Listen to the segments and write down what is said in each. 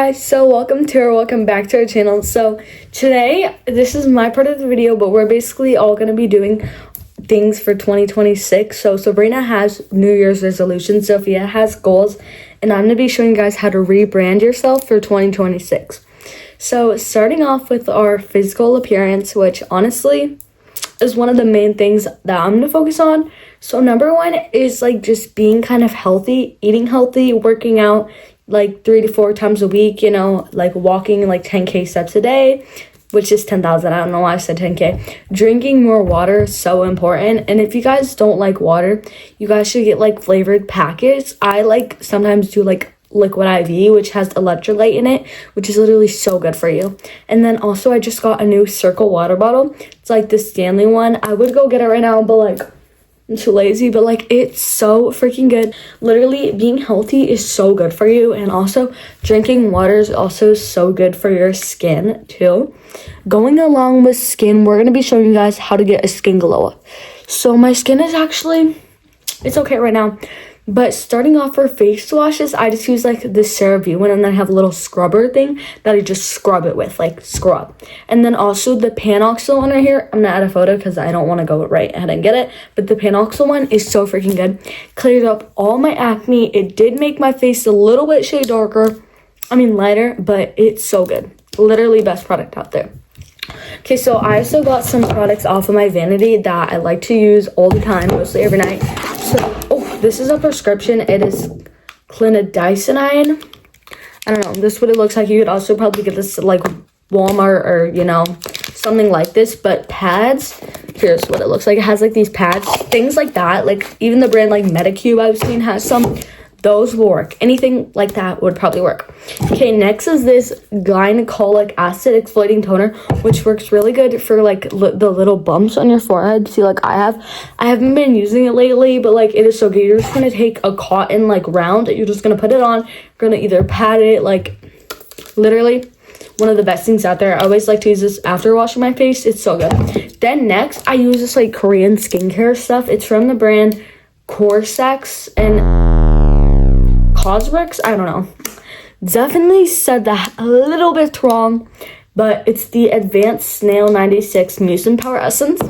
guys, so welcome back to our channel. So today, this is my part of the video, but we're basically all going to be doing things for 2026. So Sabrina has New Year's resolutions, Sophia has goals, and I'm going to be showing you guys how to rebrand yourself for 2026. So starting off with our physical appearance, which honestly is one of the main things that I'm going to focus on. So number one is like just being kind of healthy, eating healthy, working out like 3 to 4 times a week, you know, like walking like 10K steps a day, which is 10,000. I don't know why I said 10K. Drinking more water is so important. And if you guys don't like water, you guys should get like flavored packets. I like sometimes do like liquid IV, which has electrolyte in it, which is literally so good for you. And then also I just got a new Circle water bottle. It's like the Stanley one. I would go get it right now, but like I'm too lazy, but like it's so freaking good. Literally being healthy is so good for you, and also drinking water is also so good for your skin too. Going along with skin, we're gonna be showing you guys how to get a skin glow up. So my skin is actually, it's okay right now. But starting off for face washes, I just use like the CeraVe one, and then I have a little scrubber thing that I just scrub it with, like scrub. And then also the Panoxyl one right here. I'm gonna add a photo because I don't want to go right ahead and get it. But the Panoxyl one is so freaking good. Cleared up all my acne. It did make my face a little bit shade darker. I mean lighter, but it's so good. Literally best product out there. Okay, so I also got some products off of my vanity that I like to use all the time, mostly every night. So, this is a prescription. It is clinidicine. I don't know. This is what it looks like. You could also probably get this at like Walmart or, you know, something like this. But pads, here's what it looks like. It has like these pads, things like that. Like even the brand like Medicube I've seen has some. Those will work. Anything like that would probably work. Okay, next is this glycolic acid exfoliating toner, which works really good for like the little bumps on your forehead. See, like I haven't been using it lately, but like it is so good. You're just gonna take a cotton like round, you're just gonna put it on. You're gonna either pat it, like literally one of the best things out there. I always like to use this after washing my face. It's so good. Then next, I use this like Korean skincare stuff. It's from the brand Corsex and Cosrx, I don't know. Definitely said that a little bit wrong, but it's the Advanced Snail 96 Mucin Power Essence.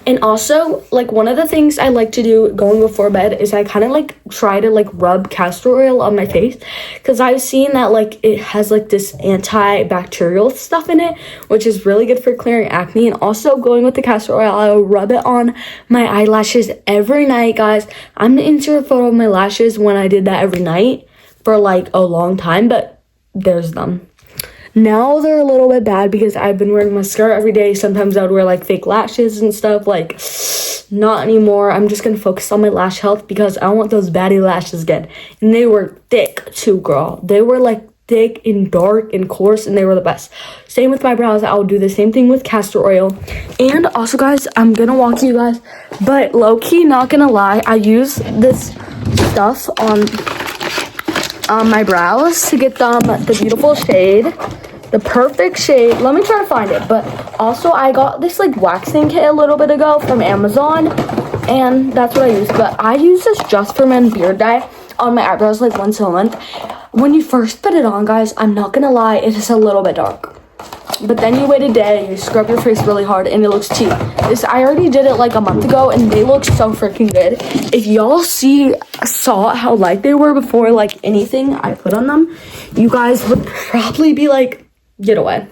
And also, like one of the things I like to do going before bed is I kind of like try to like rub castor oil on my face, because I've seen that like it has like this antibacterial stuff in it, which is really good for clearing acne. And also going with the castor oil, I'll rub it on my eyelashes every night, guys. I'm gonna insert a photo of my lashes when I did that every night for like a long time, but there's them. Now they're a little bit bad because I've been wearing mascara every day. Sometimes I would wear like fake lashes and stuff. Like, not anymore. I'm just gonna focus on my lash health because I want those baddie lashes again. And they were thick too, girl. They were like thick and dark and coarse, and they were the best. Same with my brows. I will do the same thing with castor oil. And also, guys, I'm gonna walk you guys, but low-key, not gonna lie, I use this stuff on my brows to get them the beautiful shade, the perfect shade. Let me try to find it. But also I got this like waxing kit a little bit ago from Amazon, and that's what I use. But I use this Just for Men beard dye on my eyebrows like once a month. When you first put it on, guys, I'm not gonna lie, it is a little bit dark. But then you wait a day, you scrub your face really hard, and it looks cheap. I already did it like a month ago, and they look so freaking good. If y'all saw how light they were before like anything I put on them, you guys would probably be like, get away.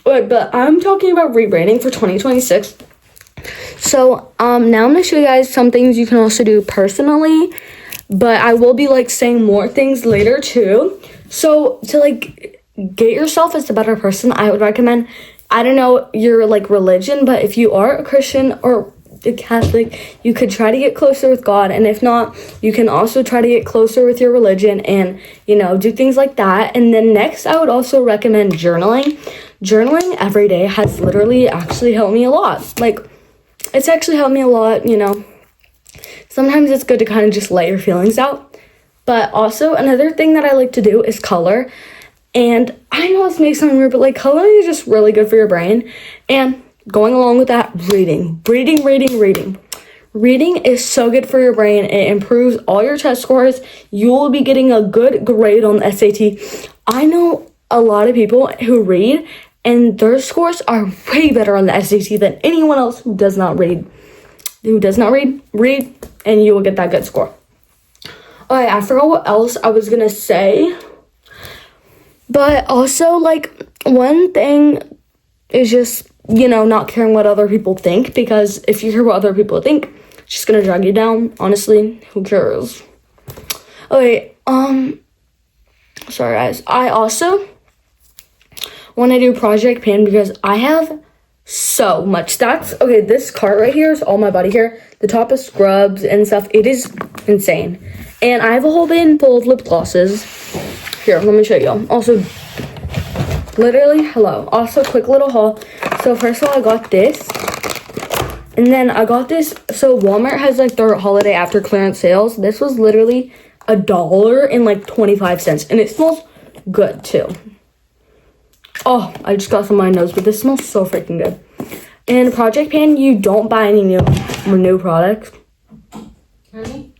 Alright, but I'm talking about rebranding for 2026. So now I'm gonna show you guys some things you can also do personally, but I will be like saying more things later too. So to like get yourself as a better person, I would recommend, I don't know your like religion, but if you are a Christian or a Catholic, you could try to get closer with God. And if not, you can also try to get closer with your religion and, you know, do things like that. And then next, I would also recommend journaling. Journaling every day has literally actually helped me a lot. Like, it's actually helped me a lot, you know. Sometimes it's good to kind of just let your feelings out. But also, another thing that I like to do is color. And I know this makes sound weird, but like coloring is just really good for your brain. And going along with that, reading. reading is so good for your brain. It improves all your test scores. You will be getting a good grade on the SAT. I know a lot of people who read and their scores are way better on the SAT than anyone else who does not read. Read, and you will get that good score. Okay, I forgot what else I was gonna say. But also, like, one thing is just, not caring what other people think. Because if you hear what other people think, it's just gonna drag you down. Honestly, who cares? Okay, sorry guys. I also want to do Project Pan because I have so much. Okay, this cart right here is all my body hair. The top is scrubs and stuff. It is insane. And I have a whole bin full of lip glosses. Here, let me show you. Also, literally, hello. Also, quick little haul. So first of all, I got this. And then I got this. So Walmart has like their holiday after clearance sales. This was literally $1 and like 25 cents. And it smells good too. Oh, I just got some on my nose, but this smells so freaking good. And Project Pan, you don't buy any new products.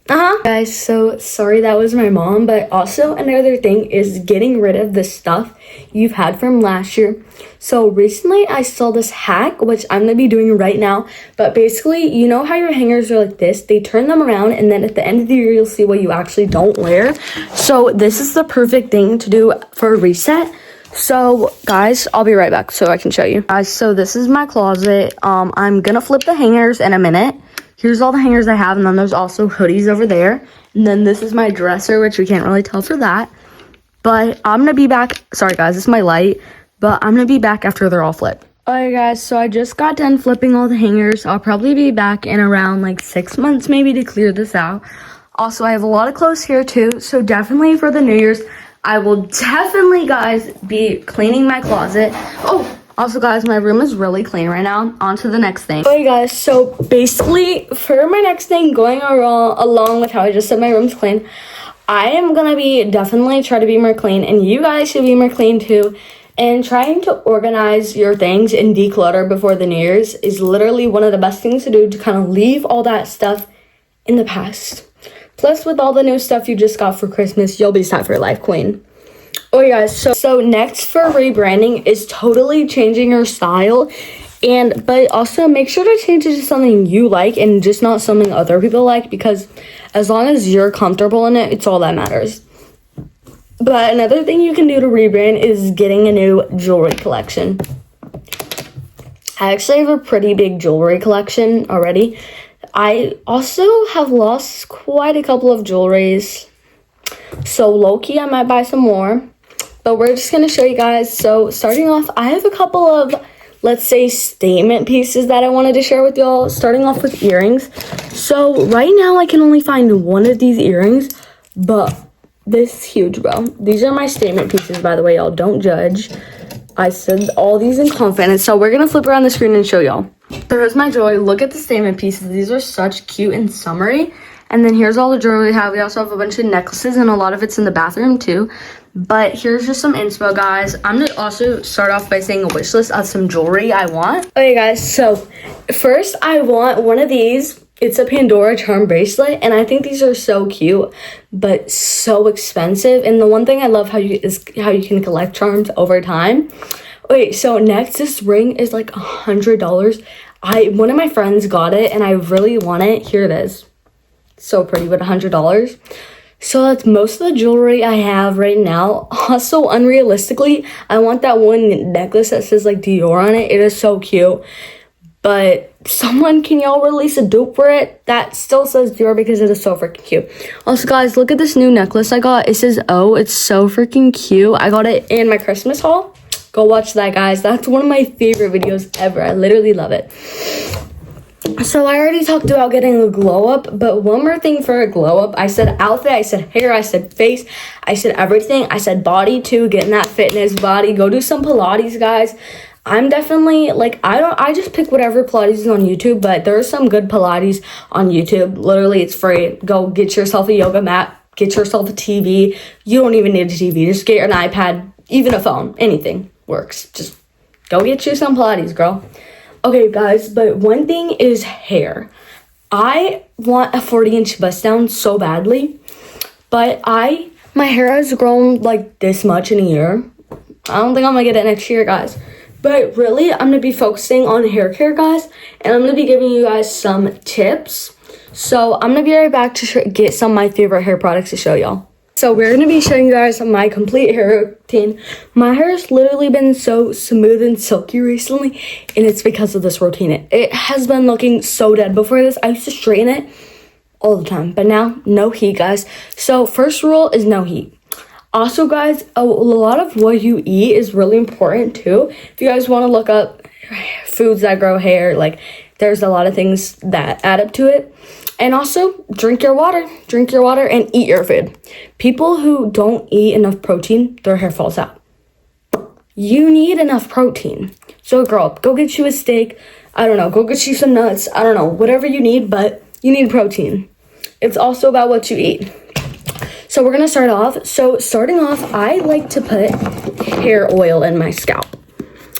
Guys, so sorry that was my mom, but also another thing is getting rid of the stuff you've had from last year. So recently I saw this hack, which I'm gonna be doing right now, but basically, you know how your hangers are like this? They turn them around and then at the end of the year, you'll see what you actually don't wear. So this is the perfect thing to do for a reset. So guys, I'll be right back so I can show you. Guys, so this is my closet. I'm gonna flip the hangers in a minute. Here's all the hangers I have, and then there's also hoodies over there. And then this is my dresser, which we can't really tell for that. But I'm gonna be back. Sorry guys, this is my light. But I'm gonna be back after they're all flipped. Alright guys, so I just got done flipping all the hangers. I'll probably be back in around like 6 months maybe to clear this out. Also, I have a lot of clothes here too. So definitely for the New Year's, I will definitely, guys, be cleaning my closet. Oh, also, guys, my room is really clean right now. On to the next thing. Okay, guys, so basically, for my next thing, going along with how I just said my room's clean, I am going to be definitely try to be more clean, and you guys should be more clean, too. And trying to organize your things and declutter before the New Year's is literally one of the best things to do to kind of leave all that stuff in the past. Plus, with all the new stuff you just got for Christmas, you'll be set for life, queen. Oh, yeah, so next for rebranding is totally changing your style. But also make sure to change it to something you like and just not something other people like. Because as long as you're comfortable in it, it's all that matters. But another thing you can do to rebrand is getting a new jewelry collection. I actually have a pretty big jewelry collection already. I also have lost quite a couple of jewelries. So low-key, I might buy some more. But we're just going to show you guys. So starting off, I have a couple of, let's say, statement pieces that I wanted to share with y'all. Starting off with earrings. So right now, I can only find one of these earrings. But this is huge, bro. These are my statement pieces, by the way, y'all. Don't judge. I said all these in confidence. So we're going to flip around the screen and show y'all. There's my jewelry. Look at the statement pieces. These are such cute and summery. And then here's all the jewelry we have. We also have a bunch of necklaces, and a lot of it's in the bathroom too. But here's just some inspo, guys. I'm gonna also start off by saying a wish list of some jewelry I want. Okay, guys, so first I want one of these. It's a Pandora charm bracelet, and I think these are so cute, but so expensive. And the one thing I love is how you can collect charms over time. Okay, so next, this ring is like $100. One of my friends got it, and I really want it. Here it is. So pretty, but $100. So that's most of the jewelry I have right now. Also, unrealistically, I want that one necklace that says like Dior on it. It is so cute. But can y'all release a dupe for it that still says Dior because it is so freaking cute. Also, guys, look at this new necklace I got. It says Oh. It's so freaking cute. I got it in my Christmas haul. Go watch that, guys. That's one of my favorite videos ever. I literally love it. So I already talked about getting a glow up, but one more thing for a glow up. I said outfit, I said hair, I said face, I said everything. I said body too, getting that fitness body. Go do some Pilates, guys. I'm definitely I just pick whatever Pilates is on YouTube, but there are some good Pilates on YouTube. Literally, it's free. Go get yourself a yoga mat, get yourself a TV. You don't even need a TV. Just get an iPad, even a phone, anything works. Just go get you some Pilates, girl. Okay, guys, but one thing is hair. I want a 40-inch bust down so badly, but my hair has grown like this much in a year. I don't think I'm gonna get it next year, guys. But really, I'm gonna be focusing on hair care, guys, and I'm gonna be giving you guys some tips. So I'm gonna be right back to get some of my favorite hair products to show y'all. So we're gonna be showing you guys my complete hair routine. My hair has literally been so smooth and silky recently, and it's because of this routine. It has been looking so dead before this. I used to straighten it all the time, but now no heat, guys. So first rule is no heat. Also, guys, a lot of what you eat is really important too. If you guys want to look up foods that grow hair, like there's a lot of things that add up to it. And also, drink your water and eat your food. People who don't eat enough protein, their hair falls out. You need enough protein. So girl, go get you a steak. I don't know, go get you some nuts. I don't know, whatever you need, but you need protein. It's also about what you eat. So we're gonna start off. So starting off, I like to put hair oil in my scalp.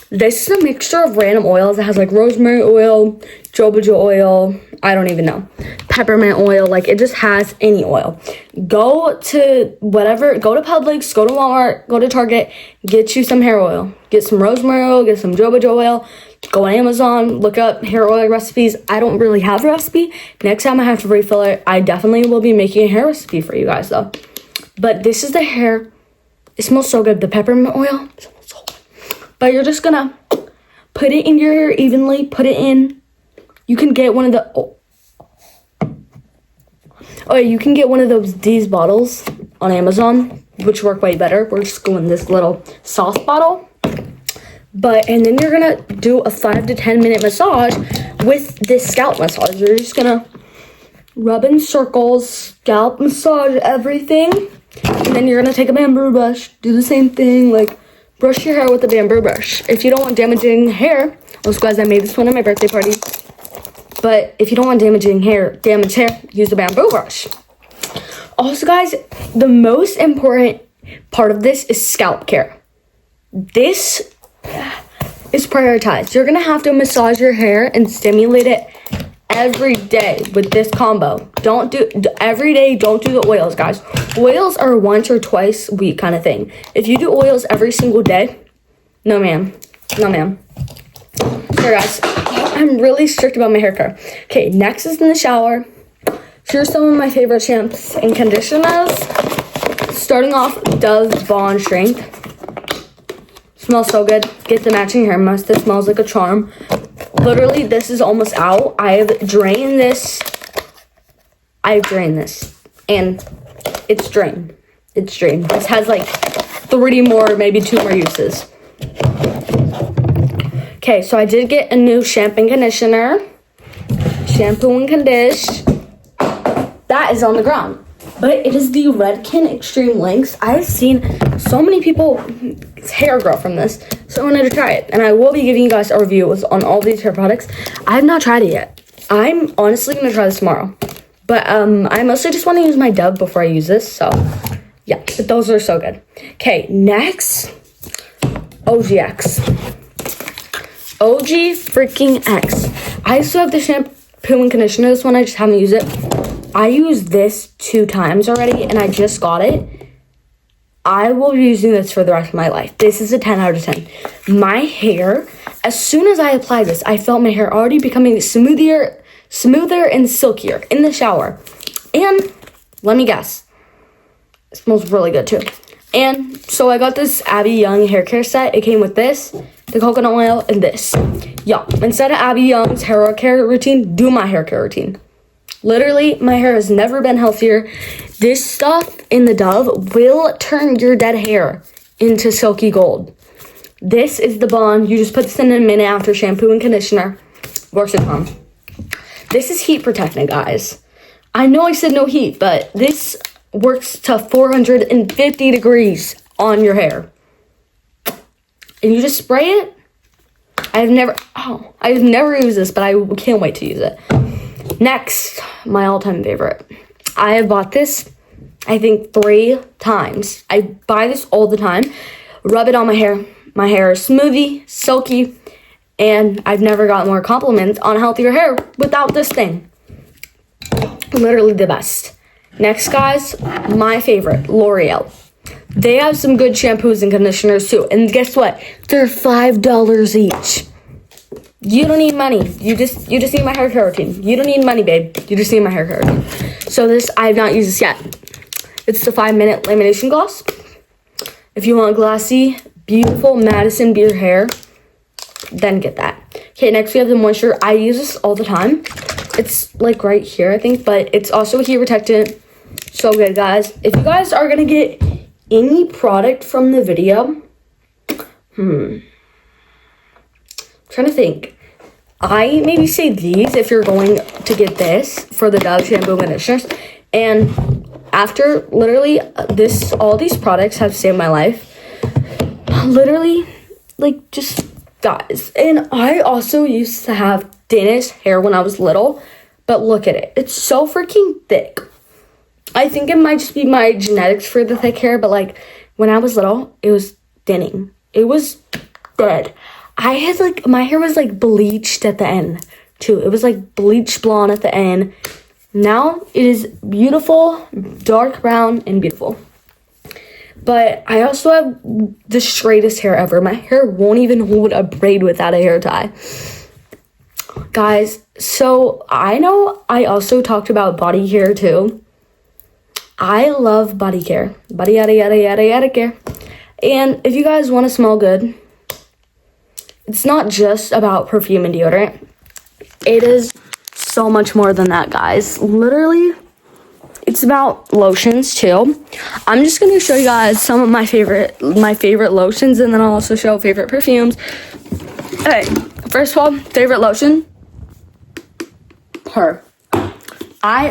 This is a mixture of random oils. It has like rosemary oil, jojoba oil, I don't even know, peppermint oil, like it just has any oil. Go to Publix, go to Walmart, go to Target, get you some hair oil. Get some rosemary oil, get some jojoba oil, go on Amazon, look up hair oil recipes. I don't really have a recipe. Next time I have to refill it, I definitely will be making a hair recipe for you guys though. But this is the hair. It smells so good. The peppermint oil, it smells so good. But you're just gonna put it in your hair evenly, put it in. You can get one of these bottles on Amazon, which work way better. We're just going this little soft bottle. And then you're gonna do a 5 to 10 minute massage with this scalp massage. You're just gonna rub in circles, scalp massage everything. And then you're gonna take a bamboo brush, do the same thing, like brush your hair with a bamboo brush. If you don't want damaging hair, also guys, I made this one at my birthday party. But if you don't want damaged hair, use a bamboo brush. Also guys, the most important part of this is scalp care. This is prioritized. You're gonna have to massage your hair and stimulate it every day with this combo. Don't do every day. Don't do the oils, guys. Oils are once or twice a week kind of thing. If you do oils every single day, no ma'am. Sorry guys, I'm really strict about my hair care. Okay, next is in the shower. Here's some of my favorite shampoos and conditioners. Starting off, Dove Bond Strength. Smells so good. Get the matching hair mask. It smells like a charm. Literally, this is almost out. I've drained this. And it's drained. This has like 3 more, maybe 2 more uses. Okay, so I did get a new shampoo and conditioner. Shampoo and condition. That is on the ground. But it is the Redken Extreme Lengths. I've seen so many people's hair grow from this. So I wanted to try it. And I will be giving you guys a review on all these hair products. I have not tried it yet. I'm honestly going to try this tomorrow. But I mostly just want to use my Dove before I use this. So yeah, but those are so good. Okay, next. OGX. OG freaking X. I still have the shampoo and conditioner. This one I just haven't used it. I used this 2 times already and I just got it. I will be using this for the rest of my life. This is a 10 out of 10. My hair, as soon as I applied this, I felt my hair already becoming smoother and silkier in the shower. And let me guess, it smells really good too. And so I got this Abby Young hair care set. It came with this, the coconut oil, and this. Yeah, instead of Abby Young's hair care routine, do my hair care routine. Literally, my hair has never been healthier. This stuff in the Dove will turn your dead hair into silky gold. This is the bond. You just put this in a minute after shampoo and conditioner. Works at home. This is heat protectant, guys. I know I said no heat, but this works to 450 degrees on your hair. And you just spray it. I've never used this, but I can't wait to use it. Next, my all-time favorite. I have bought this, I think, 3 times. I buy this all the time. Rub it on my hair. My hair is smoothie, silky, and I've never gotten more compliments on healthier hair without this thing. Literally the best. Next, guys, my favorite, L'Oreal. They have some good shampoos and conditioners too. And guess what? They're $5 each. You don't need money. You just need my hair care routine. You don't need money, babe. You just need my hair care routine. So this, I have not used this yet. It's the 5-minute lamination gloss. If you want glassy, beautiful Madison Beer hair, then get that. Okay, next we have the moisture. I use this all the time. It's like right here, I think, but it's also a heat protectant. So good, guys. If you guys are gonna get any product from the video, I'm trying to think. I maybe say these if you're going to get this for the Dove shampoo and conditioners. And after literally all these products have saved my life. Literally, like, just guys. And I also used to have thinnest hair when I was little, but look at it. It's so freaking thick. I think it might just be my genetics for the thick hair, but like when I was little, it was thinning. It was dead. I had like, my hair was like bleached at the end too. It was like bleach blonde at the end. Now it is beautiful, dark brown, and beautiful. But I also have the straightest hair ever. My hair won't even hold a braid without a hair tie. Guys, so I know I also talked about body care too. I love body care. Body yada yada yada yada care. And if you guys want to smell good, it's not just about perfume and deodorant. It is so much more than that, guys. Literally, it's about lotions too. I'm just gonna show you guys some of my favorite lotions, and then I'll also show favorite perfumes. Okay, first of all, favorite lotion, her.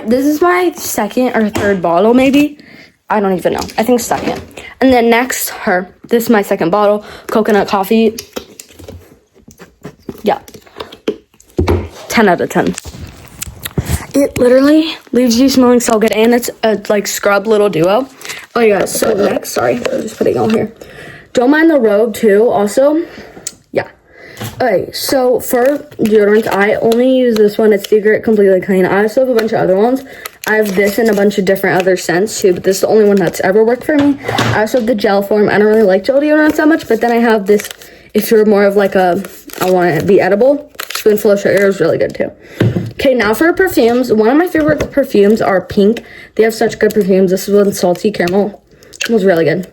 This is my second or third bottle, maybe. I don't even know. I think second. And then next, her. This is my second bottle, coconut coffee. Yeah. 10 out of 10. It literally leaves you smelling so good, and it's a like scrub little duo. Oh yeah, so next, sorry, I'm just putting it on here. Don't mind the robe too, also. Yeah. Okay, so for deodorant, I only use this one. It's Secret Completely Clean. I also have a bunch of other ones. I have this and a bunch of different other scents too, but this is the only one that's ever worked for me. I also have the gel form. I don't really like gel deodorants that much, but then I have this if you're more of like a, I want it to be edible. Spoonful of sugar is really good too. Okay, now for perfumes. One of my favorite perfumes are Pink. They have such good perfumes. This is one Salty Caramel. It was really good.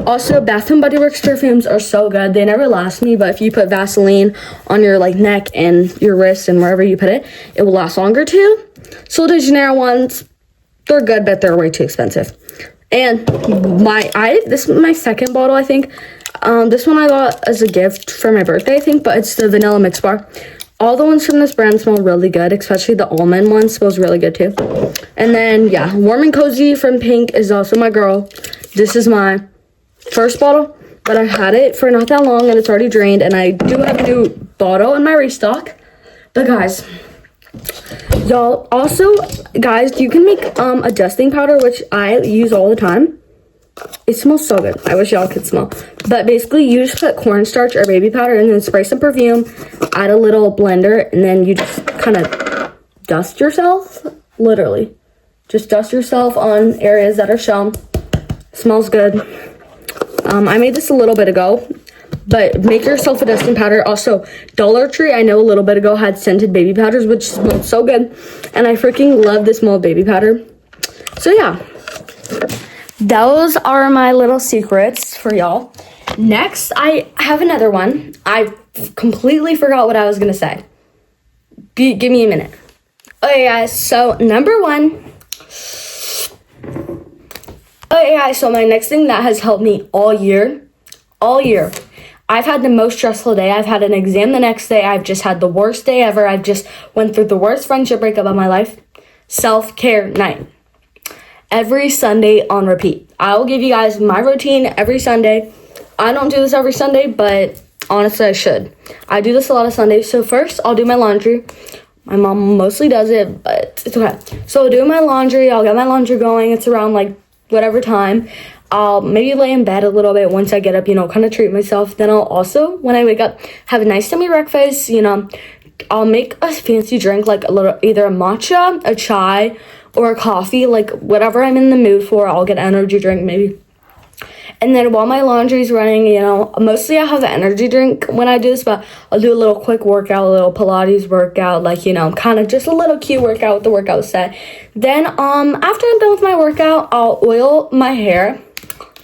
Also, Bath and Body Works perfumes are so good. They never last me, but if you put Vaseline on your like neck and your wrist and wherever you put it, it will last longer too. Sol de Janeiro ones, they're good, but they're way too expensive. And this is my second bottle, I think. This one I got as a gift for my birthday, I think, but it's the Vanilla Mix Bar. All the ones from this brand smell really good, especially the almond one smells really good too. And then, yeah, Warm and Cozy from Pink is also my girl. This is my first bottle, but I had it for not that long and it's already drained. And I do have a new bottle in my restock. But guys, y'all, also, guys, you can make a dusting powder, which I use all the time. It smells so good. I wish y'all could smell. But basically, you just put cornstarch or baby powder and then spray some perfume, add a little blender, and then you just kind of dust yourself. Literally. Just dust yourself on areas that are shown. Smells good. I made this a little bit ago, but make yourself a dusting powder. Also, Dollar Tree, I know a little bit ago, had scented baby powders, which smelled so good. And I freaking love the smell of baby powder. So, yeah. Those are my little secrets for y'all. Next, I have another one. I completely forgot what I was going to say. Give me a minute. Okay, guys. So, number one. Okay, guys. So, my next thing that has helped me all year. I've had the most stressful day. I've had an exam the next day. I've just had the worst day ever. I've just went through the worst friendship breakup of my life. Self-care night. Every Sunday on repeat. I'll give you guys my routine every Sunday. I don't do this every Sunday, but honestly, I should. I do this a lot of Sundays. So first, I'll do my laundry. My mom mostly does it, but it's okay. So I'll do my laundry. I'll get my laundry going. It's around like whatever time. I'll maybe lay in bed a little bit once I get up, kind of treat myself. Then I'll also, when I wake up, have a nice tummy breakfast, I'll make a fancy drink, like either a matcha, a chai, or a coffee, like whatever I'm in the mood for. I'll get an energy drink maybe. And then while my laundry's running, mostly I have an energy drink when I do this, but I'll do a little quick workout, a little Pilates workout, like, kind of just a little cute workout with the workout set. Then, after I'm done with my workout, I'll oil my hair.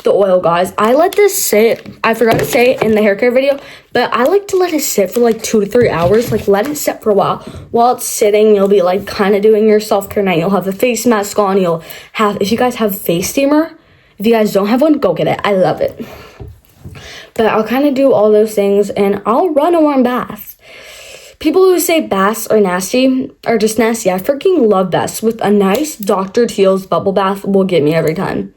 The oil, guys. I let this sit. I forgot to say it in the hair care video, but I like to let it sit for like 2 to 3 hours. Like, let it sit for a while. While it's sitting, you'll be like kind of doing your self-care night. You'll have a face mask on. You'll have, if you guys have face steamer, if you guys don't have one, go get it. I love it. But I'll kind of do all those things, and I'll run a warm bath. People who say baths are nasty are just nasty. I freaking love baths. With a nice Dr. Teal's bubble bath will get me every time.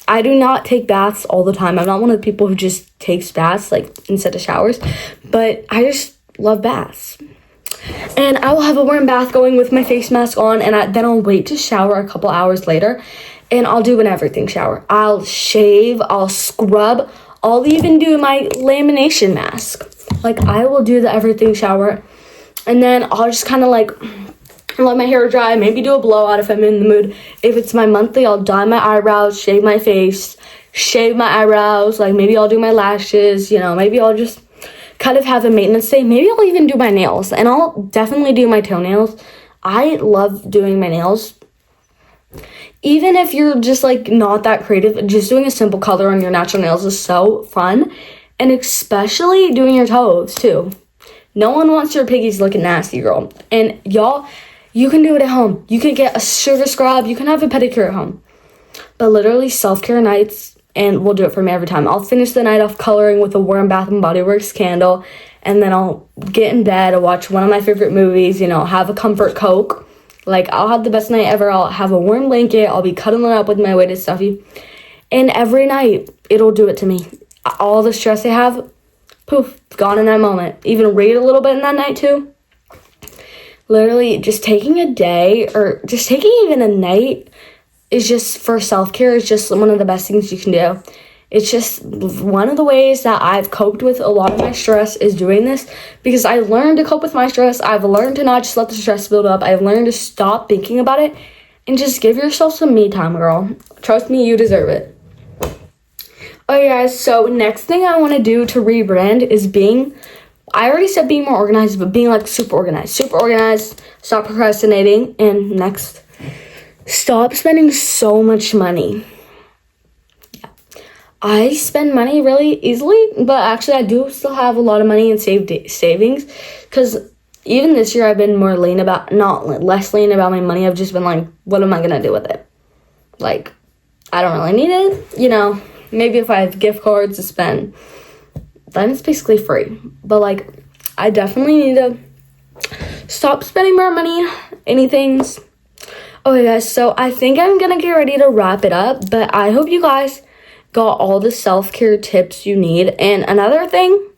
I do not take baths all the time. I'm not one of the people who just takes baths, like, instead of showers. But I just love baths. And I will have a warm bath going with my face mask on, and then I'll wait to shower a couple hours later. And I'll do an everything shower. I'll shave, I'll scrub, I'll even do my lamination mask. Like, I will do the everything shower. And then I'll just kind of like let my hair dry, maybe do a blowout if I'm in the mood. If it's my monthly, I'll dye my eyebrows, shave my face, shave my eyebrows. Like, maybe I'll do my lashes, maybe I'll just kind of have a maintenance day. Maybe I'll even do my nails. And I'll definitely do my toenails. I love doing my nails. Even if you're just, like, not that creative, just doing a simple color on your natural nails is so fun. And especially doing your toes, too. No one wants your piggies looking nasty, girl. And y'all, you can do it at home. You can get a sugar scrub. You can have a pedicure at home. But literally, self-care nights, and will do it for me every time. I'll finish the night off coloring with a warm Bath & Body Works candle. And then I'll get in bed and watch one of my favorite movies, have a comfort Coke. Like, I'll have the best night ever. I'll have a warm blanket. I'll be cuddling up with my weighted stuffy. And every night, it'll do it to me. All the stress I have, poof, gone in that moment. Even read a little bit in that night, too. Literally, just taking a day, or just taking even a night, is just, for self-care, is just one of the best things you can do. It's just one of the ways that I've coped with a lot of my stress is doing this, because I learned to cope with my stress. I've learned to not just let the stress build up. I've learned to stop thinking about it and just give yourself some me time, girl. Trust me, you deserve it. Okay, guys, so next thing I want to do to rebrand is I already said being more organized, but being like super organized. Super organized, stop procrastinating, and next, stop spending so much money. I spend money really easily, but actually I do still have a lot of money in savings, because even this year I've been more less lean about my money. I've just been like, what am I going to do with it? Like, I don't really need it, maybe if I have gift cards to spend, then it's basically free. But like, I definitely need to stop spending more money, anythings. Okay, guys, so I think I'm going to get ready to wrap it up, but I hope you guys got all the self-care tips you need. And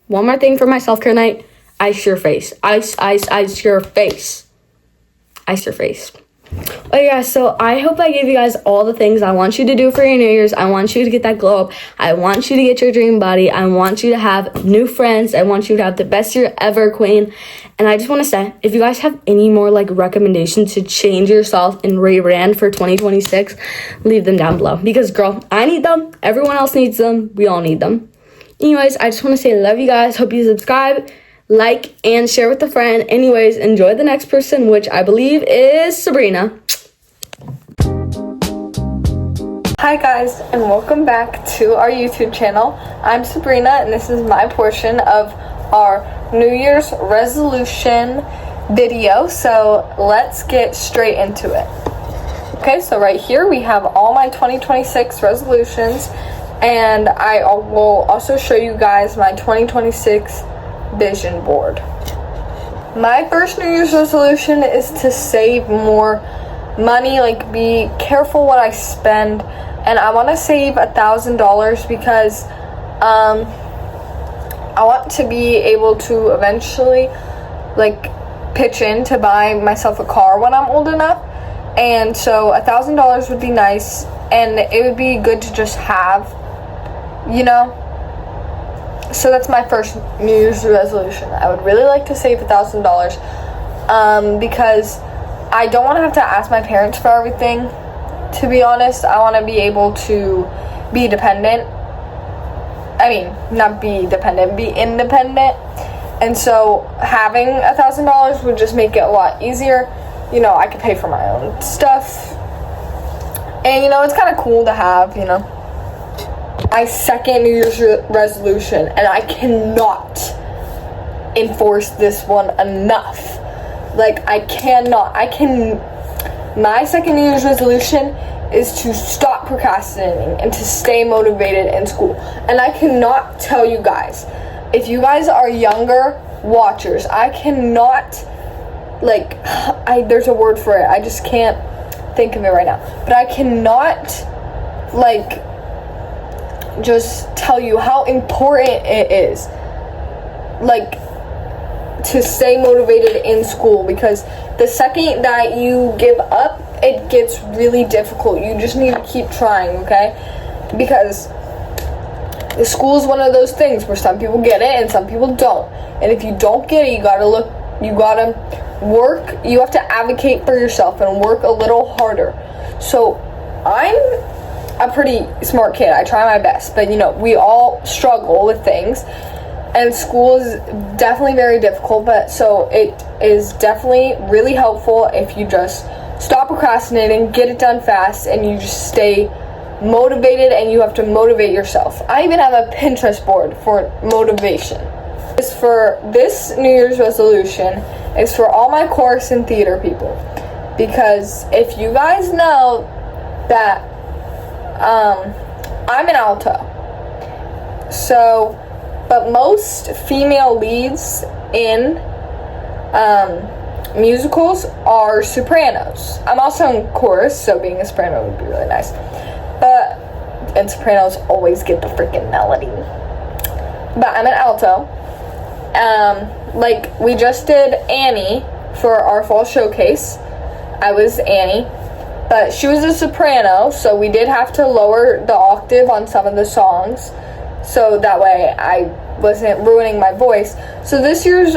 one more thing for my self-care night, ice your face. Ice your face. Ice your face. Okay, guys, so I hope I gave you guys all the things I want you to do for your New Year's. I want you to get that glow up. I want you to get your dream body. I want you to have new friends. I want you to have the best year ever, queen. And I just want to say, if you guys have any more recommendations to change yourself and rebrand for 2026, leave them down below. Because, girl, I need them. Everyone else needs them. We all need them. Anyways, I just want to say I love you guys. Hope you subscribe, like, and share with a friend. Anyways, enjoy the next person, which I believe is Sabrina. Hi guys, and welcome back to our YouTube channel. I'm Sabrina, and this is my portion of our New Year's resolution video. So let's get straight into it. Okay, so right here we have all my 2026 resolutions, and I will also show you guys my 2026 vision board. My first New Year's resolution is to save more money, like be careful what I spend, and I want to save $1,000 because I want to be able to eventually pitch in to buy myself a car when I'm old enough. And so $1,000 would be nice, and it would be good to just have, So that's my first New Year's resolution. I would really like to save $1,000 because I don't want to have to ask my parents for everything. To be honest, I want to be able to be independent. Not be dependent, be independent. And so having $1,000 would just make it a lot easier. I could pay for my own stuff. And, it's kind of cool to have, my second New Year's resolution. And I cannot enforce this one enough. My second New Year's resolution is to stop procrastinating and to stay motivated in school. And I cannot tell you guys, if you guys are younger watchers, I cannot, there's a word for it, I just can't think of it right now, but I cannot, just tell you how important it is, to stay motivated in school, because the second that you give up, it gets really difficult. You just need to keep trying, okay? Because the school is one of those things where some people get it and some people don't. And if you don't get it, you gotta work, you have to advocate for yourself and work a little harder. So I'm a pretty smart kid. I try my best, but we all struggle with things. And school is definitely very difficult, but so it is definitely really helpful if you just stop procrastinating, get it done fast, and you just stay motivated, and you have to motivate yourself. I even have a Pinterest board for motivation. For this New Year's resolution is for all my chorus and theater people, because if you guys know that I'm an alto, but most female leads in musicals are sopranos. I'm also in chorus, so being a soprano would be really nice. And sopranos always get the freaking melody. But I'm an alto. We just did Annie for our fall showcase. I was Annie, but she was a soprano, so we did have to lower the octave on some of the songs, so that way I wasn't ruining my voice. So this year's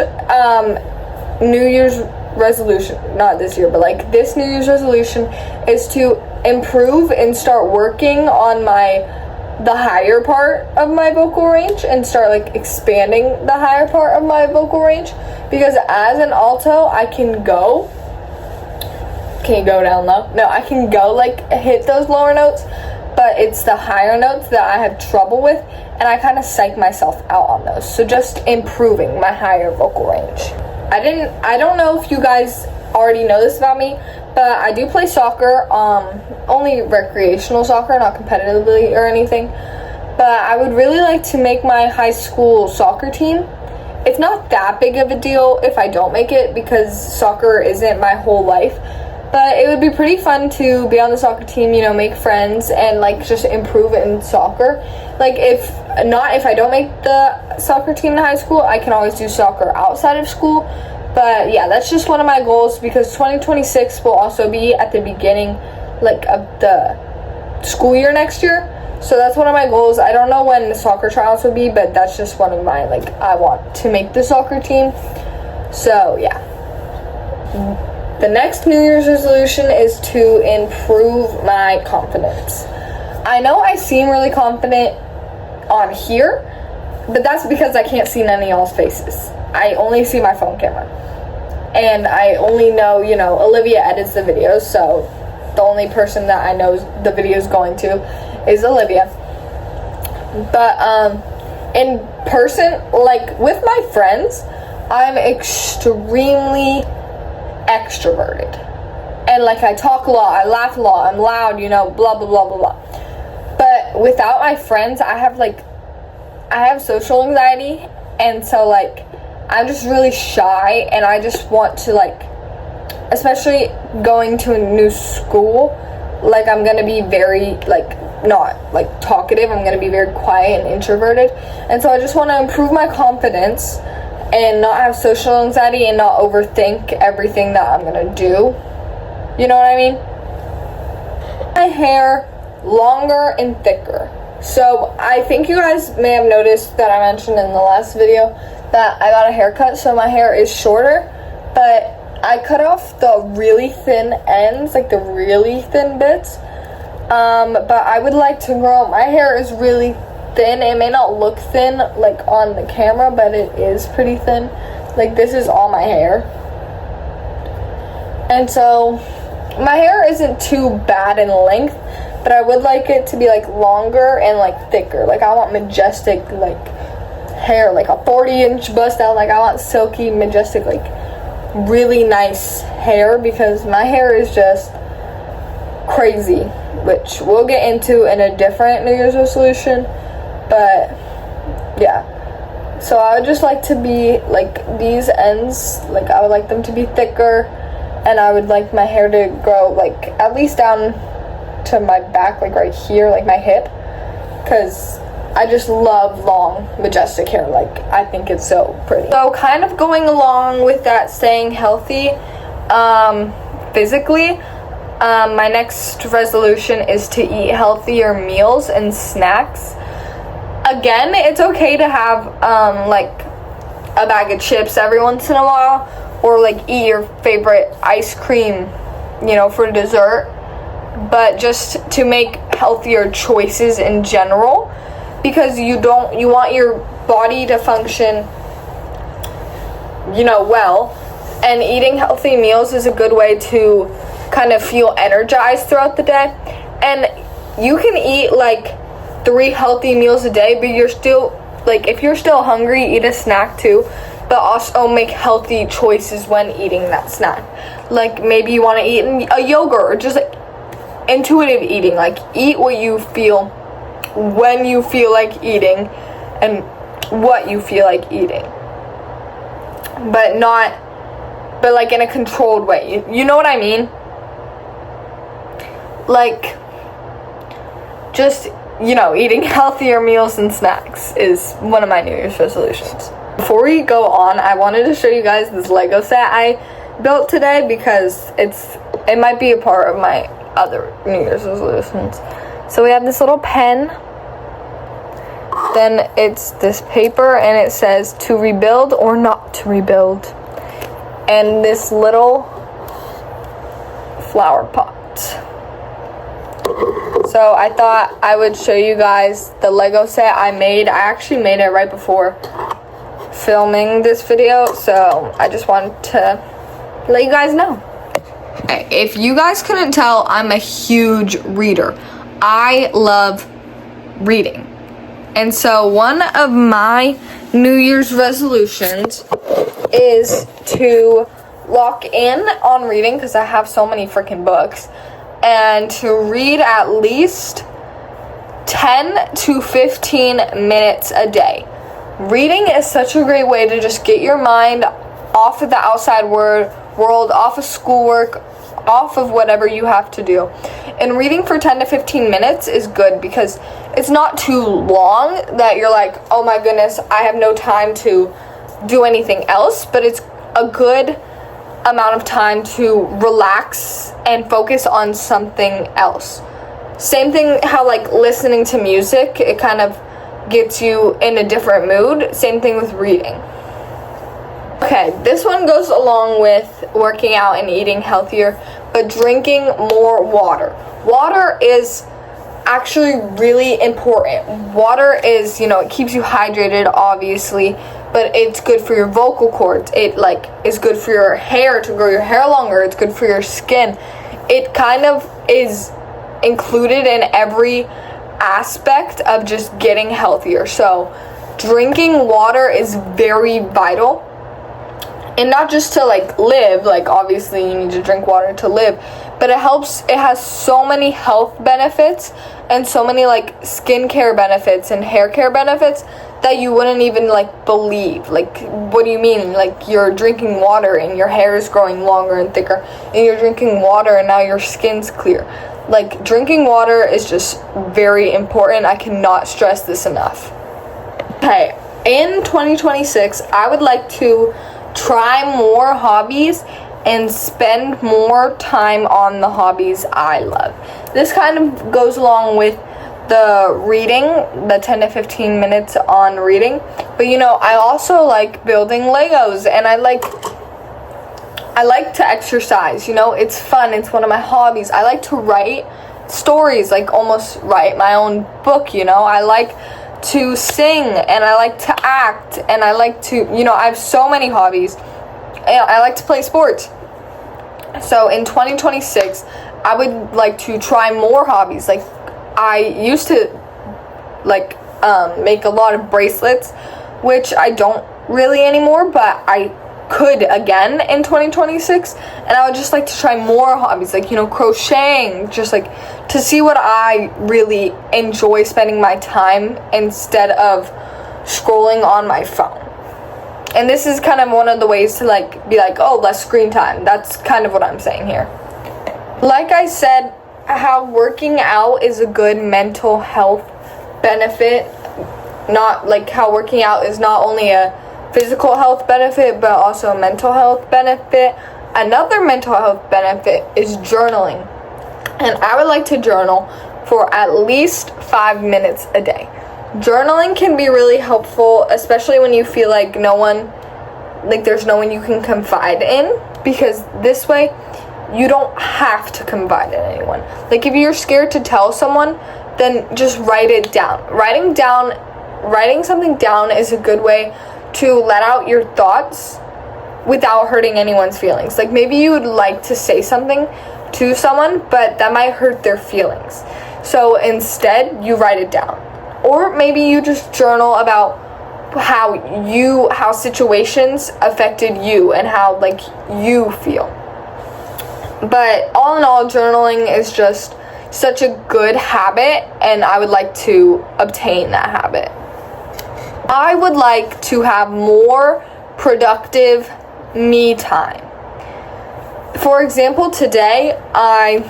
New Year's resolution, not this year, but this New Year's resolution is to improve and start working on the higher part of my vocal range and start expanding the higher part of my vocal range, because as an alto I can go down low? No, I can go hit those lower notes, but it's the higher notes that I have trouble with, and I kind of psych myself out on those. So just improving my higher vocal range. I don't know if you guys already know this about me, but I do play soccer, only recreational soccer, not competitively or anything. But I would really like to make my high school soccer team. It's not that big of a deal if I don't make it, because soccer isn't my whole life. But it would be pretty fun to be on the soccer team, make friends, and just improve in soccer. If I don't make the soccer team in high school, I can always do soccer outside of school. But yeah, that's just one of my goals, because 2026 will also be at the beginning of the school year next year. So that's one of my goals. I don't know when the soccer trials will be, but that's just one of mine. I want to make the soccer team. So yeah. The next New Year's resolution is to improve my confidence. I know I seem really confident on here, but that's because I can't see none of y'all's faces. I only see my phone camera. And I only know, Olivia edits the videos, so the only person that I know the video is going to is Olivia. But in person, with my friends, I'm extremely extroverted, and I talk a lot, I laugh a lot, I'm loud, blah blah blah blah blah. But without my friends, I have social anxiety, and so I'm just really shy, and I just want to especially going to a new school, I'm gonna be very not talkative, I'm gonna be very quiet and introverted, and so I just want to improve my confidence and not have social anxiety and not overthink everything that I'm gonna do. You know what I mean? My hair longer and thicker. So I think you guys may have noticed that I mentioned in the last video that I got a haircut, so my hair is shorter, but I cut off the really thin ends, like the really thin bits. But I would like to grow. My hair is really thin. It may not look thin like on the camera, but it is pretty thin. Like, this is all my hair. And so my hair isn't too bad in length, but I would like it to be like longer and like thicker. Like, I want majestic like hair, like a 40-inch bust out. Like, I want silky, majestic, like really nice hair, because my hair is just crazy, which we'll get into in a different New Year's resolution. But yeah, so I would just like to be like these ends, like I would like them to be thicker, and I would like my hair to grow like at least down to my back, like right here, like my hip, because I just love long, majestic hair. Like, I think it's so pretty. So kind of going along with that, staying healthy physically, my next resolution is to eat healthier meals and snacks. Again, it's okay to have like a bag of chips every once in a while, or like eat your favorite ice cream, you know, for dessert, but just to make healthier choices in general, because you want your body to function, you know, well, and eating healthy meals is a good way to kind of feel energized throughout the day. And you can eat like 3 healthy meals a day, but you're still like, if you're still hungry, eat a snack too, but also make healthy choices when eating that snack. Like, maybe you want to eat a yogurt, or just like intuitive eating. Like, eat what you feel when you feel like eating and what you feel like eating, but like in a controlled way. You know what I mean? Like, just, you know, eating healthier meals and snacks is one of my New Year's resolutions. Before we go on, I wanted to show you guys this Lego set I built today, because it might be a part of my other New Year's resolutions. So we have this little pen, then it's this paper, and it says to rebuild or not to rebuild, and this little flower pot. So I thought I would show you guys the Lego set I made. I actually made it right before filming this video, so I just wanted to let you guys know. If you guys couldn't tell, I'm a huge reader. I love reading. And so one of my New Year's resolutions is to lock in on reading, because I have so many freaking books, and to read at least 10 to 15 minutes a day. Reading is such a great way to just get your mind off of the outside world, off of schoolwork, off of whatever you have to do. And reading for 10 to 15 minutes is good, because it's not too long that you're like, oh my goodness, I have no time to do anything else, but it's a good amount of time to relax and focus on something else. Same thing how like listening to music, it kind of gets you in a different mood. Same thing with reading. Okay, this one goes along with working out and eating healthier, but drinking more water. Water is actually really important. Water is, you know, it keeps you hydrated, obviously, but it's good for your vocal cords. It like is good for your hair, to grow your hair longer. It's good for your skin. It kind of is included in every aspect of just getting healthier. So drinking water is very vital. And not just to like live, like obviously you need to drink water to live, but it has so many health benefits and so many like skincare benefits and hair care benefits that you wouldn't even like believe. Like, what do you mean? Like, you're drinking water and your hair is growing longer and thicker, and you're drinking water and now your skin's clear. Like, drinking water is just very important. I cannot stress this enough. Okay, in 2026, I would like to try more hobbies and spend more time on the hobbies I love. This kind of goes along with the reading, the 10 to 15 minutes on reading. But you know, I also like building Legos, and I like to exercise. You know, it's fun. It's one of my hobbies. I like to write stories, like almost write my own book. You know, I like to sing, and I like to act, and I like to, you know, I have so many hobbies. And I like to play sports. So in 2026, I would like to try more hobbies. Like, I used to like make a lot of bracelets, which I don't really anymore, but I could again in 2026. And I would just like to try more hobbies, like, you know, crocheting, just like to see what I really enjoy spending my time instead of scrolling on my phone. And this is kind of one of the ways to like be like, oh, less screen time. That's kind of what I'm saying here. Like I said, how working out is a good mental health benefit. Not like how working out is not only a physical health benefit, but also a mental health benefit. Another mental health benefit is journaling. And I would like to journal for at least 5 minutes a day. Journaling can be really helpful, especially when you feel like there's no one you can confide in, because this way you don't have to confide in anyone. Like, if you're scared to tell someone, then just write it down. Writing something down is a good way to let out your thoughts without hurting anyone's feelings. Like, maybe you would like to say something to someone, but that might hurt their feelings. So instead, you write it down. Or maybe you just journal about how situations affected you and how like you feel. But all in all, journaling is just such a good habit, and I would like to obtain that habit. I would like to have more productive me time. For example, today I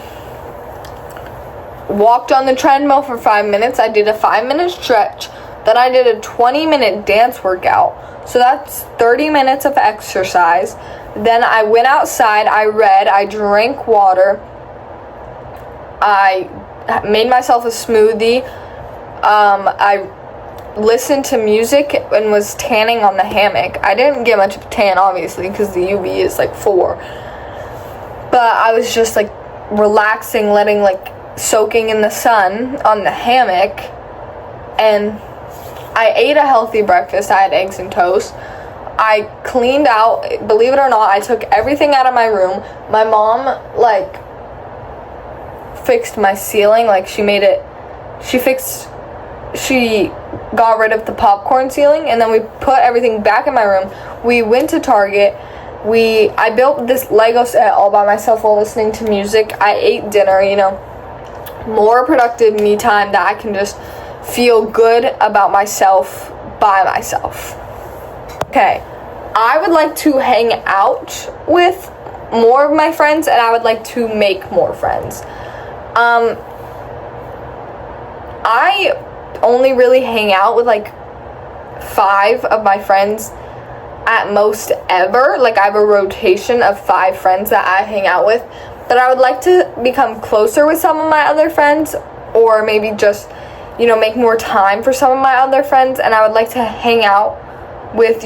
walked on the treadmill for 5 minutes. I did a 5-minute stretch. Then I did a 20-minute dance workout. So that's 30 minutes of exercise. Then I went outside. I read. I drank water. I made myself a smoothie. I listened to music and was tanning on the hammock. I didn't get much of a tan, obviously, because the UV is like 4. But I was just like relaxing, soaking in the sun on the hammock. And I ate a healthy breakfast. I had eggs and toast. I cleaned out. Believe it or not, I took everything out of my room. My mom fixed my ceiling. She got rid of the popcorn ceiling, and then we put everything back in my room. We went to Target. I built this Lego set all by myself while listening to music. I ate dinner, more productive me time that I can just feel good about myself by myself. Okay, I would like to hang out with more of my friends, and I would like to make more friends. I only really hang out with 5 of my friends at most ever. I have a rotation of 5 friends that I hang out with. But I would like to become closer with some of my other friends, or maybe just, make more time for some of my other friends. And I would like to hang out with,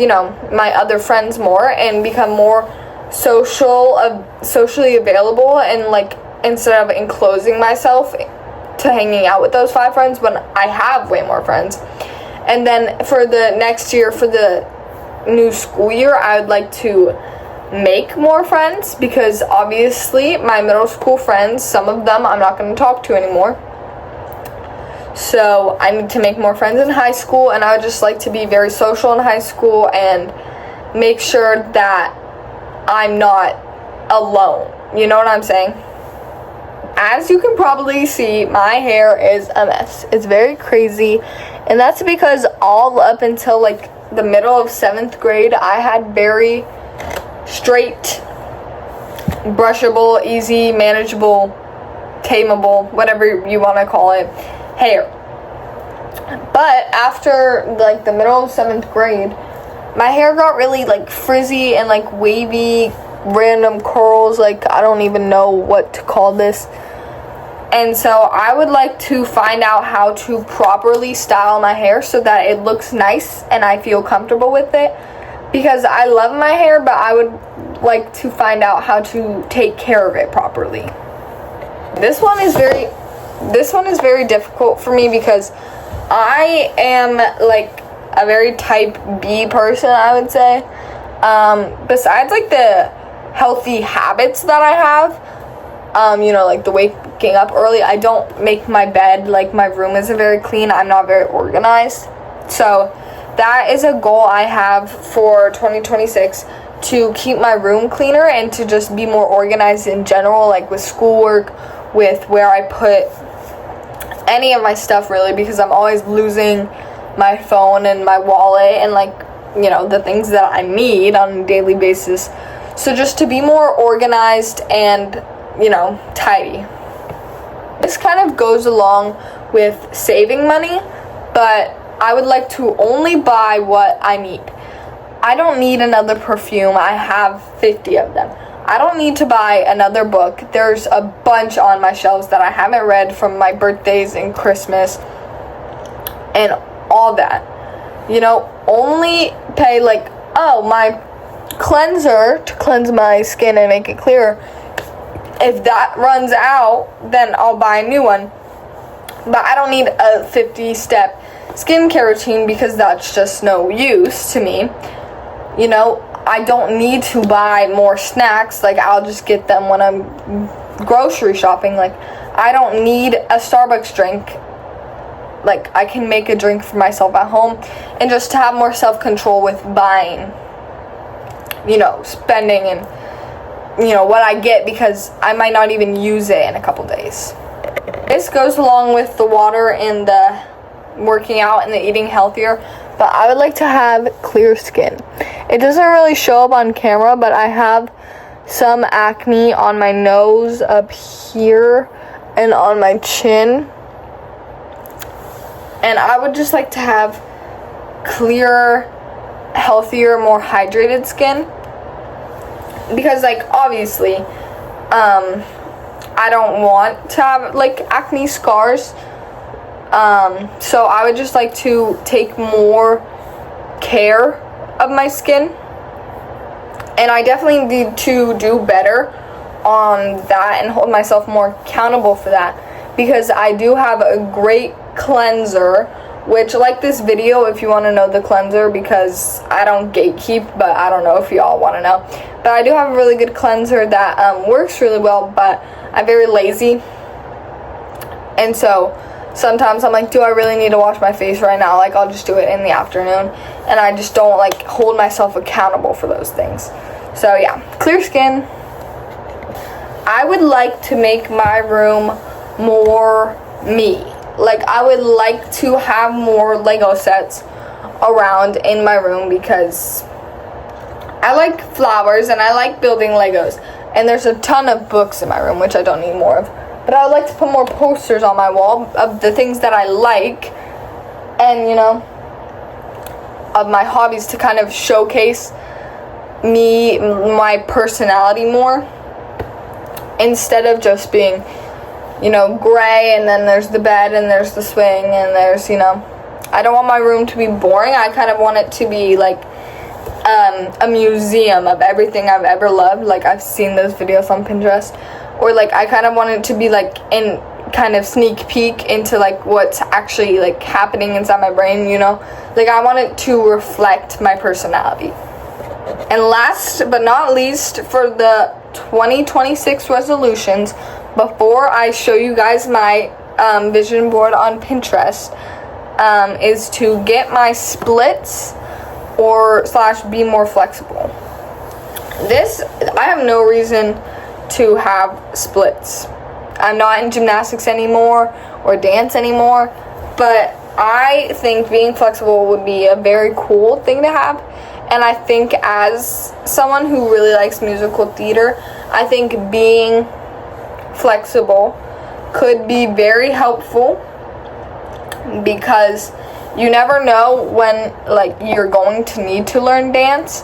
my other friends more and become more socially available, and instead of enclosing myself to hanging out with those 5 friends when I have way more friends. And then for the next year, for the new school year, I would like to make more friends, because obviously my middle school friends, some of them I'm not going to talk to anymore. So I need to make more friends in high school, and I would just like to be very social in high school and make sure that I'm not alone. You know what I'm saying? As you can probably see, my hair is a mess. It's very crazy, and that's because all up until the middle of 7th grade, I had very straight, brushable, easy, manageable, tameable, whatever you want to call it, hair. But after the middle of 7th grade, my hair got really frizzy and wavy, random curls. I don't even know what to call this. And so I would like to find out how to properly style my hair so that it looks nice and I feel comfortable with it. Because I love my hair, but I would like to find out how to take care of it properly. This one is very difficult for me because I am like a very type B person, I would say. Besides like the healthy habits that I have, like the waking up early, I don't make my bed, like my room isn't very clean, I'm not very organized. So that is a goal I have for 2026, to keep my room cleaner and to just be more organized in general, like with schoolwork, with where I put any of my stuff really, because I'm always losing my phone and my wallet and like, the things that I need on a daily basis. So just to be more organized and, tidy. This kind of goes along with saving money, but I would like to only buy what I need. I don't need another perfume. I have 50 of them. I don't need to buy another book. There's a bunch on my shelves that I haven't read from my birthdays and Christmas and all that. Only pay like, my cleanser to cleanse my skin and make it clearer. If that runs out, then I'll buy a new one. But I don't need a 50-step skincare routine because that's just no use to me. I don't need to buy more snacks. Like, I'll just get them when I'm grocery shopping. Like, I don't need a Starbucks drink. Like, I can make a drink for myself at home. And just to have more self-control with buying, spending and, what I get, because I might not even use it in a couple days. This goes along with the water and the working out and the eating healthier, but I would like to have clear skin. It doesn't really show up on camera, but I have some acne on my nose, up here, and on my chin. And I would just like to have clearer, healthier, more hydrated skin. Because, like, obviously, I don't want to have, like, acne scars. So I would just like to take more care of my skin. And I definitely need to do better on that and hold myself more accountable for that. Because I do have a great cleanser, which, like this video if you want to know the cleanser, because I don't gatekeep, but I don't know if y'all want to know. But I do have a really good cleanser that works really well, but I'm very lazy. And so sometimes I'm like, do I really need to wash my face right now? Like, I'll just do it in the afternoon. And I just don't, like, hold myself accountable for those things. So, yeah. Clear skin. I would like to make my room more me. Like, I would like to have more Lego sets around in my room because I like flowers and I like building Legos. And there's a ton of books in my room, which I don't need more of. But I would like to put more posters on my wall of the things that I like and, of my hobbies to kind of showcase me, my personality more, instead of just being, gray and then there's the bed and there's the swing and there's, I don't want my room to be boring. I kind of want it to be like a museum of everything I've ever loved. Like, I've seen those videos on Pinterest. Or, like, I kind of want it to be, like, in kind of sneak peek into, like, what's actually, like, happening inside my brain, Like, I want it to reflect my personality. And last but not least, for the 2026 resolutions, before I show you guys my vision board on Pinterest, is to get my splits or / be more flexible. I have no reason to have splits. I'm not in gymnastics anymore or dance anymore, but I think being flexible would be a very cool thing to have. And I think as someone who really likes musical theater, I think being flexible could be very helpful, because you never know when, like, you're going to need to learn dance.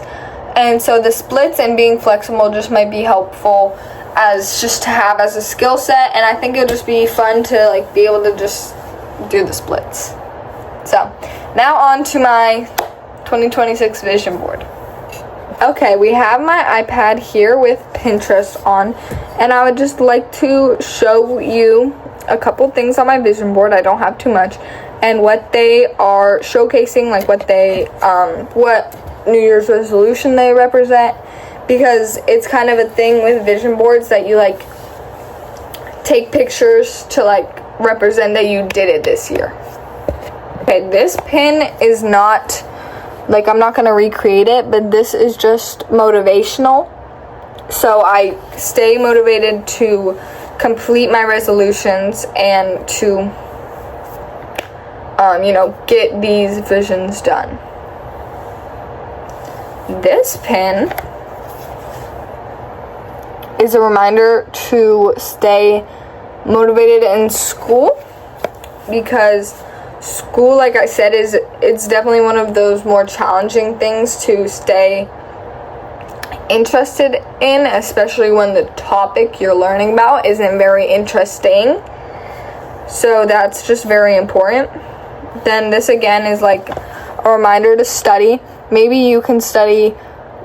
And so the splits and being flexible just might be helpful as just to have as a skill set, and I think it would just be fun to like be able to just do the splits. So now on to my 2026 vision board. Okay, we have my iPad here with Pinterest on, and I would just like to show you a couple things on my vision board. I don't have too much, and what they are showcasing, like what New Year's resolution they represent, because it's kind of a thing with vision boards that you like take pictures to like represent that you did it this year. Okay, this pin is not like, I'm not gonna recreate it, but this is just motivational, so I stay motivated to complete my resolutions and to get these visions done. This pin is a reminder to stay motivated in school, because school, like I said, it's definitely one of those more challenging things to stay interested in, especially when the topic you're learning about isn't very interesting. So that's just very important. Then this again is like a reminder to study. Maybe you can study,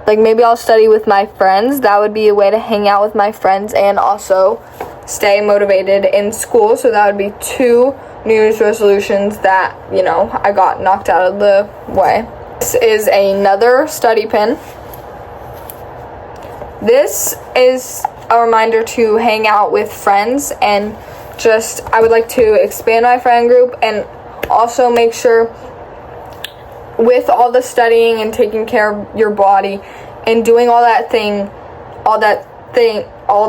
like maybe I'll study with my friends. That would be a way to hang out with my friends and also stay motivated in school. So that would be 2 New Year's resolutions that, I got knocked out of the way. This is another study pin. This is a reminder to hang out with friends, and I would like to expand my friend group, and also make sure with all the studying and taking care of your body and doing all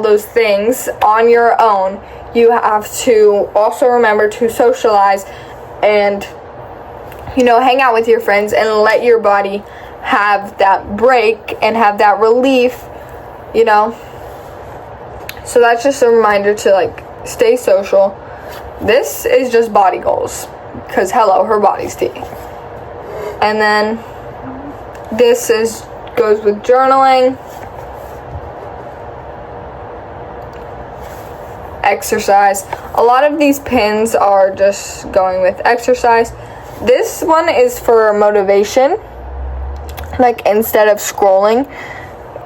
those things on your own, you have to also remember to socialize and hang out with your friends and let your body have that break and have that relief, so that's just a reminder to like stay social. This is just body goals, because hello, her body's tea. And then this goes with journaling, exercise. A lot of these pins are just going with exercise. This one is for motivation, like instead of scrolling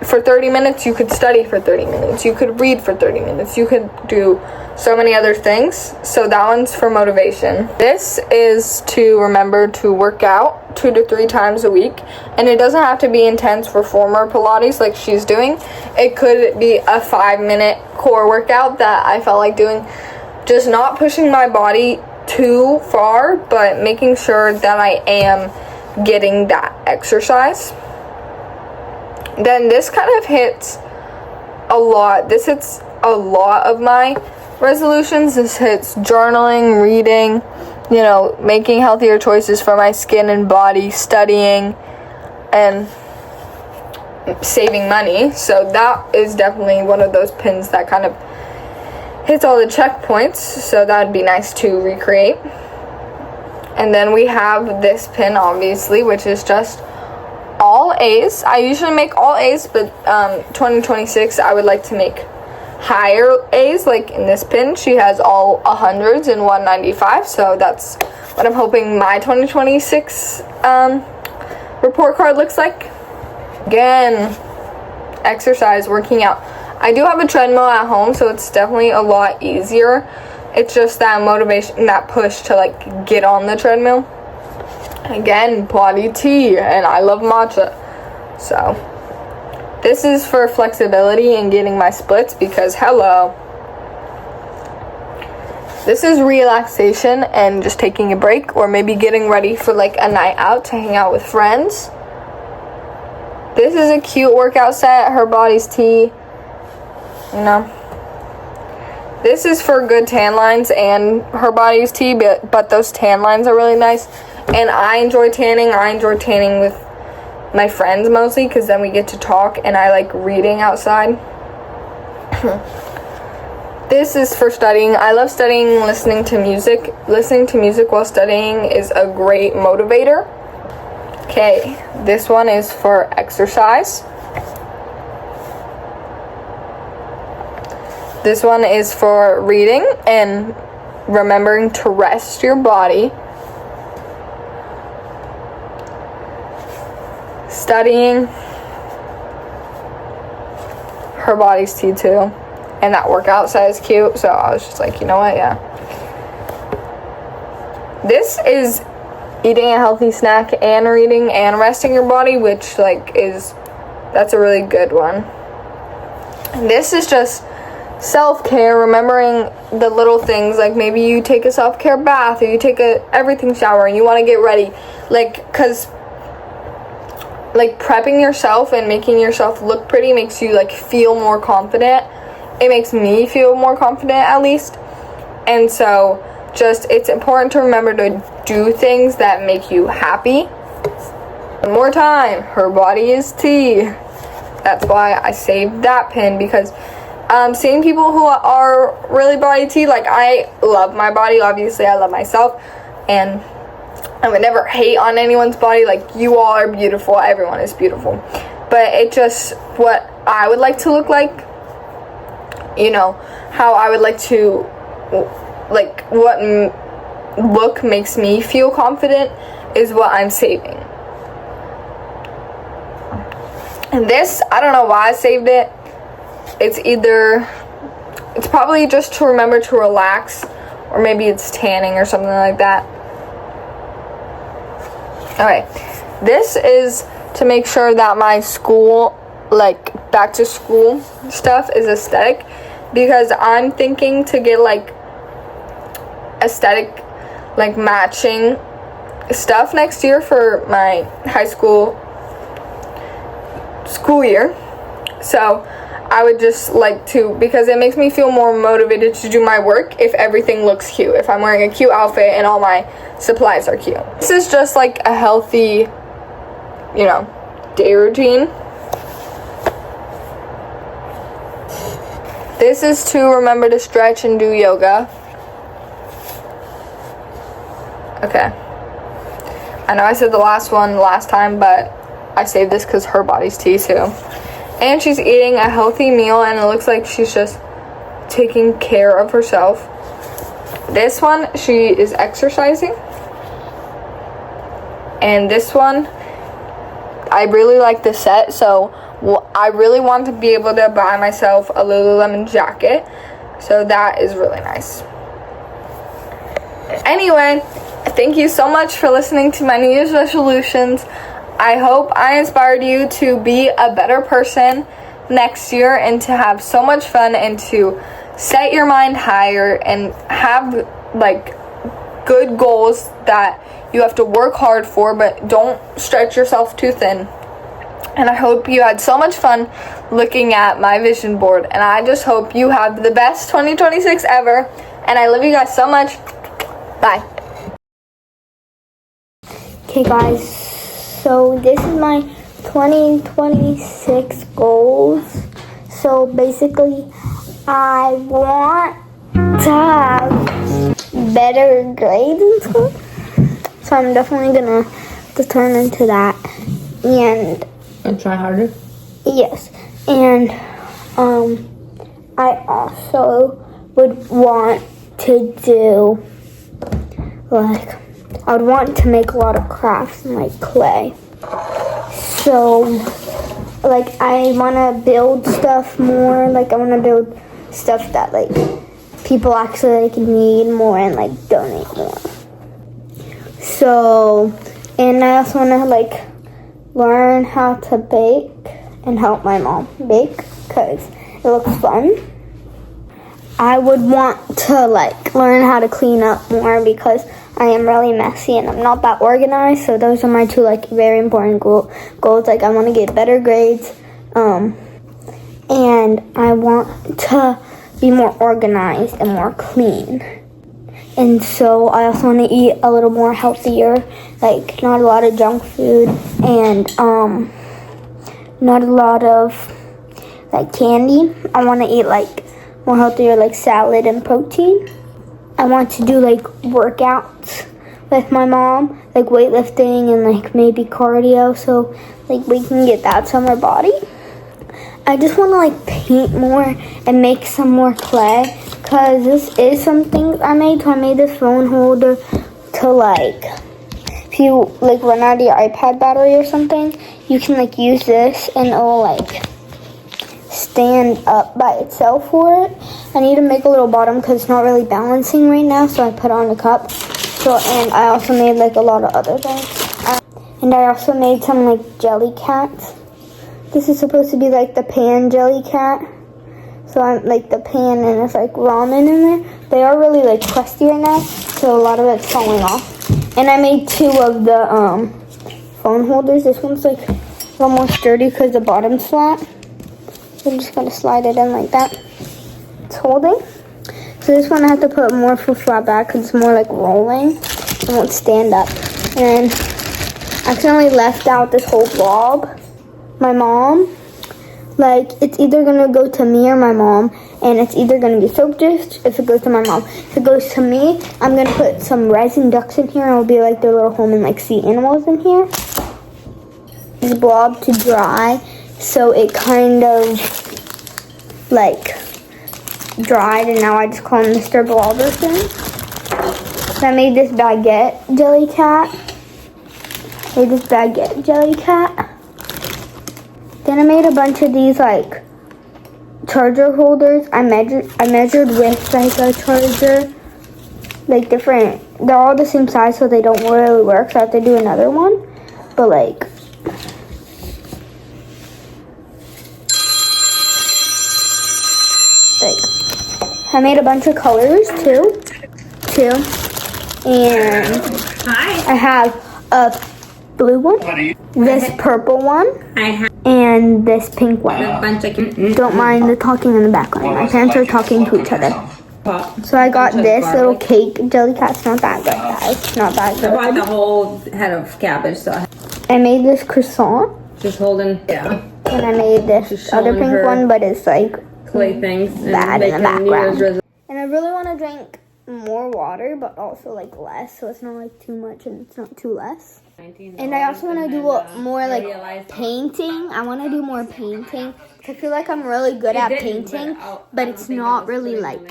for 30 minutes, you could study for 30 minutes, you could read for 30 minutes, you could do so many other things. So that one's for motivation. This is to remember to work out 2 to 3 times a week, and it doesn't have to be intense reformer Pilates like she's doing. It could be a 5-minute core workout that I felt like doing, just not pushing my body too far, but making sure that I am getting that exercise. Then this kind of hits a lot. This hits a lot of my resolutions. This hits journaling, reading, making healthier choices for my skin and body, studying, and saving money. So that is definitely one of those pins that kind of hits all the checkpoints. So that would be nice to recreate. And then we have this pin, obviously, which is just all A's. I usually make all A's, but 2026 I would like to make higher A's. Like in this pin, she has all 100s and 195, so that's what I'm hoping my 2026 report card looks like. Again, exercise, working out. I do have a treadmill at home, so it's definitely a lot easier. It's just that motivation, that push to like get on the treadmill. Again, Pilates tea, and I love matcha. So this is for flexibility and getting my splits, because hello. This is relaxation and just taking a break, or maybe getting ready for like a night out to hang out with friends. This is a cute workout set, her body's tea. This is for good tan lines and her body's tea, but those tan lines are really nice. And I enjoy tanning. I enjoy tanning with my friends mostly, because then we get to talk, and I like reading outside. This is for studying. I love studying, listening to music. Listening to music while studying is a great motivator. Okay, this one is for exercise. This one is for reading and remembering to rest your body. Studying. Her body's tea too. And that workout set is cute, so I was just like, you know what, yeah. This is eating a healthy snack and reading and resting your body, which that's a really good one. This is just self-care, remembering the little things, like maybe you take a self-care bath or you take a everything shower and you want to get ready, because prepping yourself and making yourself look pretty makes you feel more confident. It makes me feel more confident, at least. And so it's important to remember to do things that make you happy. One more time, her body is tea. That's why I saved that pin, because seeing people who are really body tea, I love my body, obviously I love myself, and I would never hate on anyone's body. You all are beautiful, everyone is beautiful, but it just what I would like to look like, how I would like to, what look makes me feel confident is what I'm saving. And this, I don't know why I saved it. It's probably just to remember to relax, or maybe it's tanning or something like that. Okay, this is to make sure that my school, back to school stuff is aesthetic, because I'm thinking to get aesthetic, matching stuff next year for my high school year. So I would just like to, because it makes me feel more motivated to do my work if everything looks cute, if I'm wearing a cute outfit and all my supplies are cute. This is just a healthy, day routine. This is to remember to stretch and do yoga. Okay. I know I said the last one last time, but I saved this because her body's tea too. And she's eating a healthy meal, and it looks like she's just taking care of herself. This one, she is exercising. And this one, I really like the set, so I really want to be able to buy myself a Lululemon jacket. So that is really nice. Anyway, thank you so much for listening to my New Year's resolutions. I hope I inspired you to be a better person next year and to have so much fun and to set your mind higher and have good goals that you have to work hard for, but don't stretch yourself too thin. And I hope you had so much fun looking at my vision board, and I just hope you have the best 2026 ever, and I love you guys so much. Bye. Okay guys, so this is my 2026 goals. So basically, I want to have better grades in school. So I'm definitely gonna determine to that. And try harder? Yes. And I also would want to do I would want to make a lot of crafts and clay. So I want to build stuff more. I want to build stuff that people actually need more and donate more. So, and I also want to learn how to bake and help my mom bake because it looks fun. I would want to learn how to clean up more because I am really messy and I'm not that organized. So those are my two very important goals. I want to get better grades, and I want to be more organized and more clean. And so I also want to eat a little more healthier, not a lot of junk food and not a lot of candy. I want to eat more healthier salad and protein. I want to do workouts with my mom, weightlifting and maybe cardio, so we can get that summer body. I just want to like paint more and make some more clay, because this is some things I made. So I made this phone holder to like, if you like run out of your iPad battery or something, you can like use this and it'll like stand up by itself for it. I need to make a little bottom because it's not really balancing right now, so I put on a cup. So, and I also made like a lot of other things. And I also made some like jelly cats. This is supposed to be like the pan jelly cat. So I'm like the pan and it's like ramen in there. They are really like crusty right now, so a lot of it's falling off. And I made 2 of the phone holders. This one's like a little more sturdy because the bottom's flat. So I'm just gonna slide it in like that. It's holding. So this one I have to put more for flat back because it's more like rolling. It won't stand up. And I accidentally left out this whole blob. My mom, like, it's either gonna go to me or my mom, and it's either gonna be soap dish if it goes to my mom. If it goes to me, I'm gonna put some resin ducks in here, and it'll be like their little home and like sea animals in here. This blob to dry, so it kind of like dried, and now I just call him Mr. Blobberson. So I made this baguette jelly cat. Then I made a bunch of these like charger holders. I measured with like a charger, like different. They're all the same size, so they don't really work. So I have to do another one. But like, I made a bunch of colors too, and I have a blue one, this purple one, and this pink one. Don't mind the talking in the background. My parents are talking to each other. So I got this little cake jelly cat. It's not that good, guys. Not that good. I bought the whole head of cabbage, so I made this croissant. just holding, yeah, And I made this Just other showing pink her one, but it's like clay things. And bad in the making New Year's background. And I really want to drink more water, but also like less, so it's not like too much and it's not too less. And I also want to do more like painting. I want to do more painting. I feel like I'm really good at painting, but it's not really like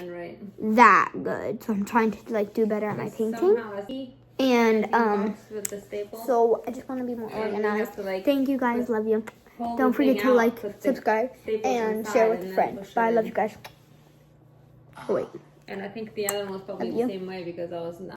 that good. So I'm trying to like do better at my painting. And so I just want to be more organized. Thank you guys. Love you. Don't forget to like, subscribe, and share with a friend. Bye. Love you guys. Oh, wait. And I think the other one was probably the same way because I was not.